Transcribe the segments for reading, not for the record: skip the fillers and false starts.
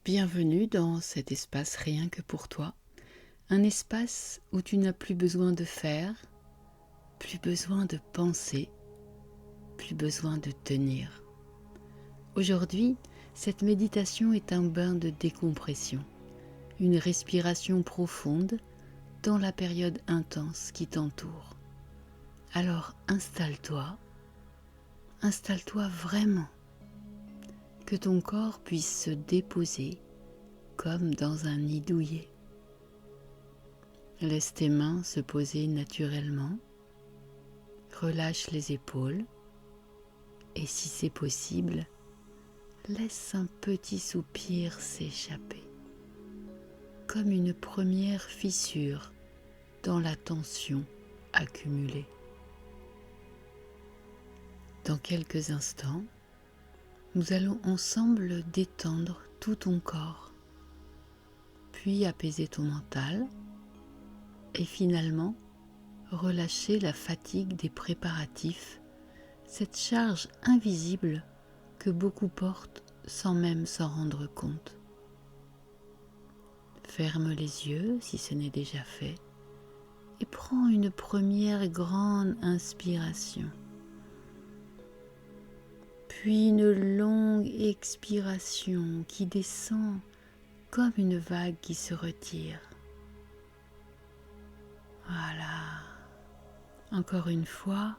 Bienvenue dans cet espace rien que pour toi, un espace où tu n'as plus besoin de faire, plus besoin de penser, plus besoin de tenir. Aujourd'hui, cette méditation est un bain de décompression, une respiration profonde dans la période intense qui t'entoure. Alors installe-toi vraiment, que ton corps puisse se déposer comme dans un nid douillet. Laisse tes mains se poser naturellement, relâche les épaules et si c'est possible, laisse un petit soupir s'échapper, comme une première fissure dans la tension accumulée. Dans quelques instants, nous allons ensemble détendre tout ton corps, puis apaiser ton mental et finalement relâcher la fatigue des préparatifs, cette charge invisible que beaucoup portent sans même s'en rendre compte. Ferme les yeux si ce n'est déjà fait et prends une première grande inspiration, puis une longue expiration qui descend comme une vague qui se retire. Voilà. Encore une fois,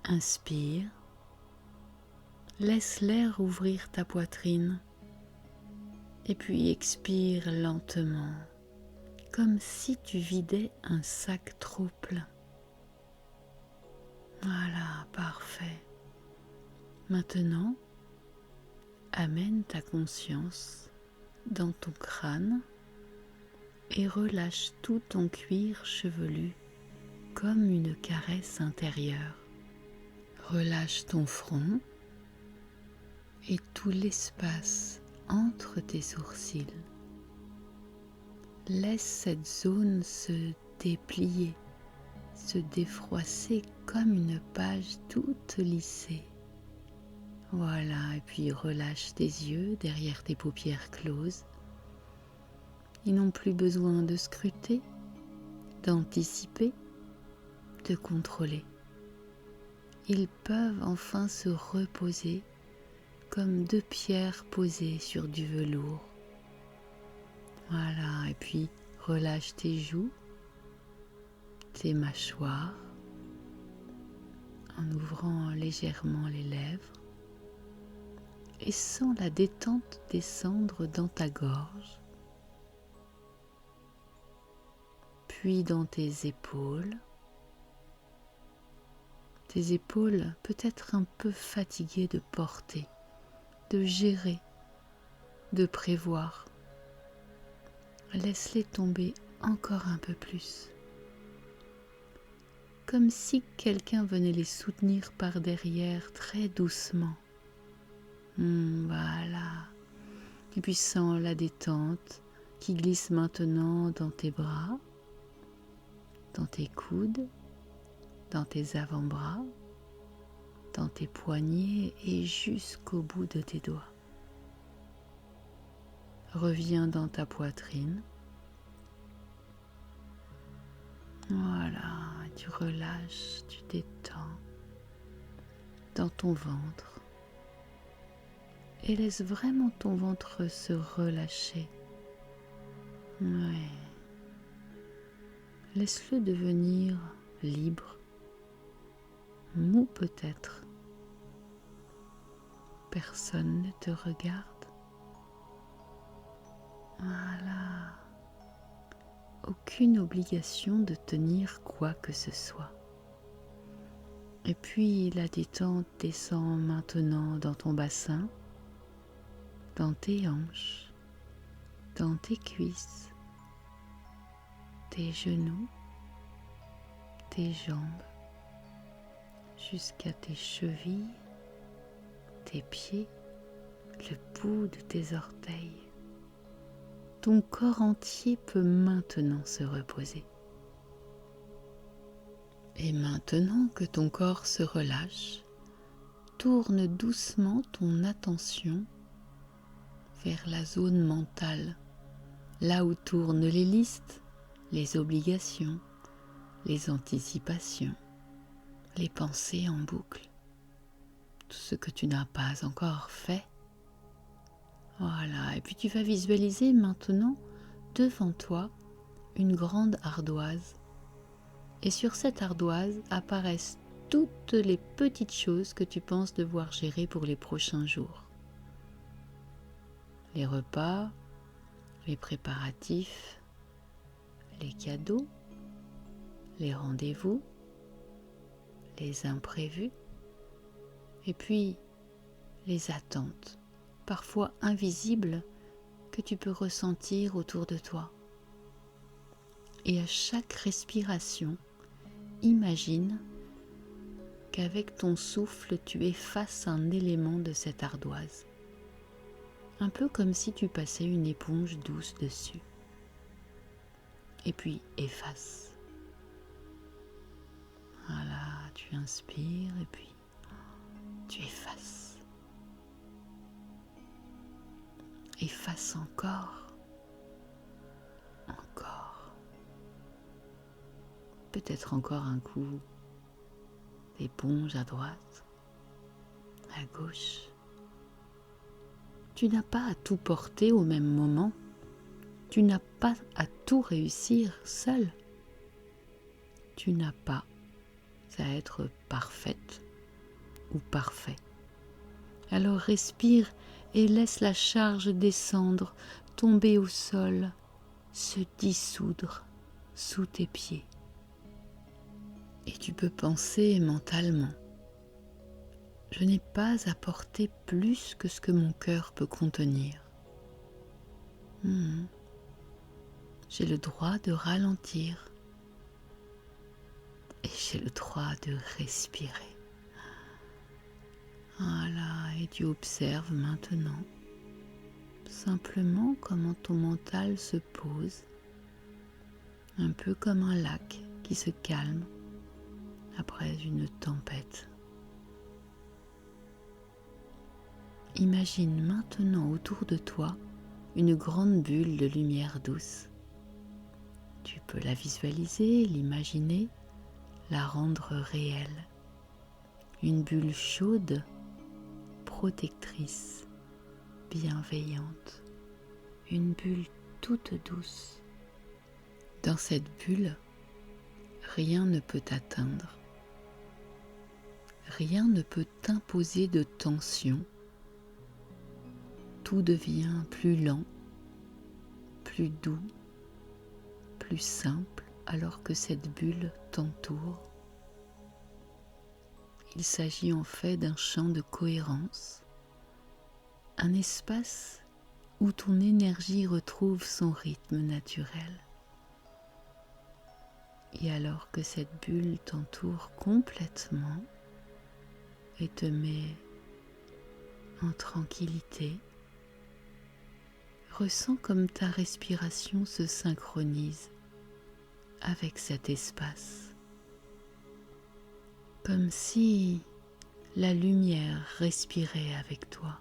inspire. Laisse l'air ouvrir ta poitrine et puis expire lentement, comme si tu vidais un sac trop plein. Voilà, parfait. Maintenant, amène ta conscience dans ton crâne et relâche tout ton cuir chevelu comme une caresse intérieure. Relâche ton front et tout l'espace entre tes sourcils. Laisse cette zone se déplier, se défroisser comme une page toute lissée. Voilà, et puis relâche tes yeux derrière tes paupières closes. Ils n'ont plus besoin de scruter, d'anticiper, de contrôler. Ils peuvent enfin se reposer comme deux pierres posées sur du velours. Voilà, et puis relâche tes joues, tes mâchoires, en ouvrant légèrement les lèvres et sens la détente descendre dans ta gorge, puis dans tes épaules peut-être un peu fatiguées de porter, de gérer, de prévoir. Laisse-les tomber encore un peu plus, comme si quelqu'un venait les soutenir par derrière très doucement. Voilà. Et puis sens la détente qui glisse maintenant dans tes bras, dans tes coudes, dans tes avant-bras, dans tes poignets et jusqu'au bout de tes doigts. Reviens dans ta poitrine. Voilà, tu relâches, tu détends dans ton ventre et laisse vraiment ton ventre se relâcher. Ouais. Laisse-le devenir libre, mou peut-être. Personne ne te regarde. Voilà. Aucune obligation de tenir quoi que ce soit. Et puis la détente descend maintenant dans ton bassin, dans tes hanches, dans tes cuisses, tes genoux, tes jambes, jusqu'à tes chevilles, tes pieds, le bout de tes orteils. Ton corps entier peut maintenant se reposer. Et maintenant que ton corps se relâche, tourne doucement ton attention vers la zone mentale, là où tournent les listes, les obligations, les anticipations, les pensées en boucle, tout ce que tu n'as pas encore fait. Voilà, et puis tu vas visualiser maintenant devant toi une grande ardoise. Et sur cette ardoise apparaissent toutes les petites choses que tu penses devoir gérer pour les prochains jours. Les repas, les préparatifs, les cadeaux, les rendez-vous, les imprévus, et puis les attentes, parfois invisibles, que tu peux ressentir autour de toi. Et à chaque respiration, imagine qu'avec ton souffle, tu effaces un élément de cette ardoise. Un peu comme si tu passais une éponge douce dessus. Et puis efface. Voilà, tu inspires et puis tu effaces. Efface encore. Encore. Peut-être encore un coup d'éponge à droite, à gauche. Tu n'as pas à tout porter au même moment. Tu n'as pas à tout réussir seul. Tu n'as pas à être parfaite ou parfait. Alors respire et laisse la charge descendre, tomber au sol, se dissoudre sous tes pieds. Et tu peux penser mentalement: je n'ai pas à porter plus que ce que mon cœur peut contenir. J'ai le droit de ralentir et j'ai le droit de respirer. Voilà, et tu observes maintenant simplement comment ton mental se pose, un peu comme un lac qui se calme après une tempête. Imagine maintenant autour de toi une grande bulle de lumière douce. Tu peux la visualiser, l'imaginer, la rendre réelle. Une bulle chaude, protectrice, bienveillante. Une bulle toute douce. Dans cette bulle, rien ne peut t'atteindre. Rien ne peut t'imposer de tension. Tout devient plus lent, plus doux, plus simple alors que cette bulle t'entoure. Il s'agit en fait d'un champ de cohérence, un espace où ton énergie retrouve son rythme naturel. Et alors que cette bulle t'entoure complètement et te met en tranquillité, ressens comme ta respiration se synchronise avec cet espace, comme si la lumière respirait avec toi.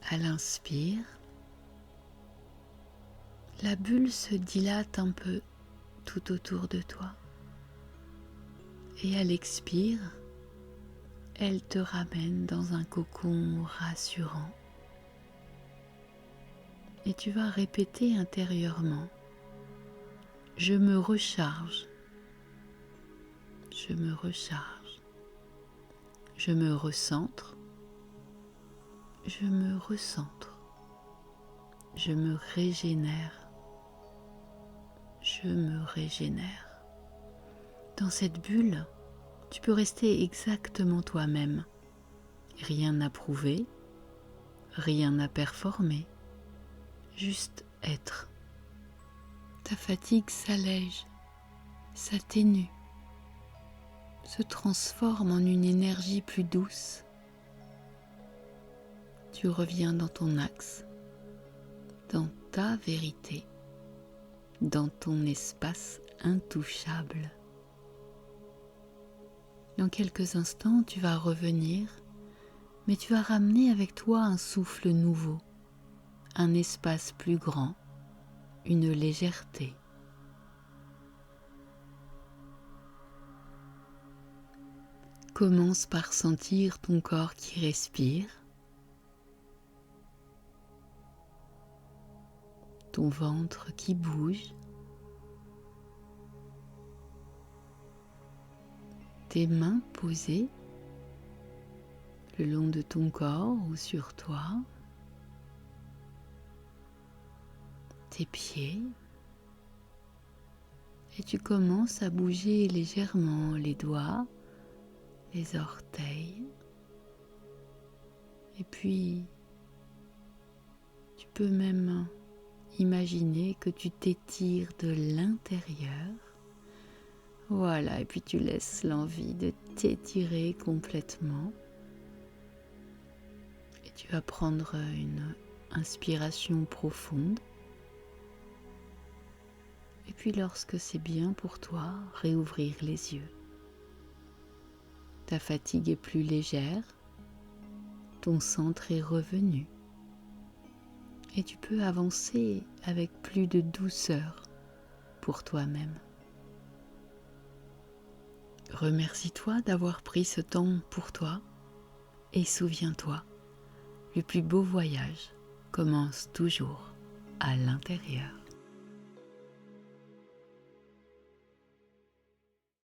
À l'inspire, la bulle se dilate un peu tout autour de toi. Et à l'expire, elle te ramène dans un cocon rassurant. Et tu vas répéter intérieurement: je me recharge, je me recharge, je me recentre, je me recentre, je me régénère, je me régénère. Dans cette bulle, tu peux rester exactement toi-même. Rien à prouver, rien à performer, juste être. Ta fatigue s'allège, s'atténue, se transforme en une énergie plus douce. Tu reviens dans ton axe, dans ta vérité, dans ton espace intouchable. Dans quelques instants, tu vas revenir, mais tu vas ramener avec toi un souffle nouveau, un espace plus grand, une légèreté. Commence par sentir ton corps qui respire, ton ventre qui bouge, tes mains posées le long de ton corps ou sur toi, tes pieds, et tu commences à bouger légèrement les doigts, les orteils, et puis tu peux même imaginer que tu t'étires de l'intérieur. Voilà, et puis tu laisses l'envie de t'étirer complètement. Et tu vas prendre une inspiration profonde. Et puis lorsque c'est bien pour toi, réouvrir les yeux. Ta fatigue est plus légère, ton centre est revenu. Et tu peux avancer avec plus de douceur pour toi-même. Remercie-toi d'avoir pris ce temps pour toi et souviens-toi, le plus beau voyage commence toujours à l'intérieur.